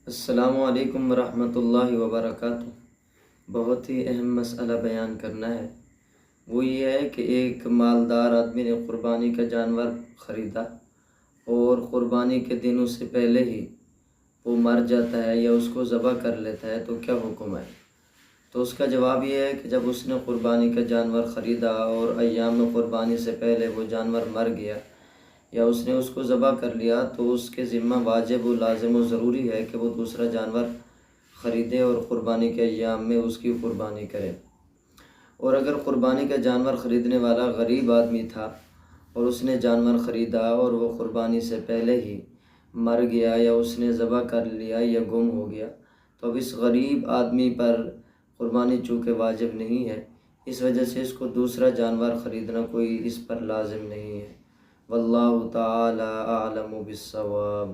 السلام علیکم ورحمۃ اللہ وبرکاتہ۔ بہت ہی اہم مسئلہ بیان کرنا ہے۔ وہ یہ ہے کہ ایک مالدار آدمی نے قربانی کا جانور خریدا اور قربانی کے دن اس سے پہلے ہی وہ مر جاتا ہے یا اس کو ذبح کر لیتا ہے تو کیا حکم ہے؟ تو اس کا جواب یہ ہے کہ جب اس نے قربانی کا جانور خریدا اور ایام قربانی سے پہلے وہ جانور مر گیا یا اس نے اس کو ذبح کر لیا تو اس کے ذمہ واجب و لازم و ضروری ہے کہ وہ دوسرا جانور خریدے اور قربانی کے ایام میں اس کی قربانی کرے۔ اور اگر قربانی کا جانور خریدنے والا غریب آدمی تھا اور اس نے جانور خریدا اور وہ قربانی سے پہلے ہی مر گیا یا اس نے ذبح کر لیا یا گم ہو گیا تو اب اس غریب آدمی پر قربانی چونکہ واجب نہیں ہے، اس وجہ سے اس کو دوسرا جانور خریدنا کوئی اس پر لازم نہیں ہے۔ واللہ تعالی اعلم بالصواب۔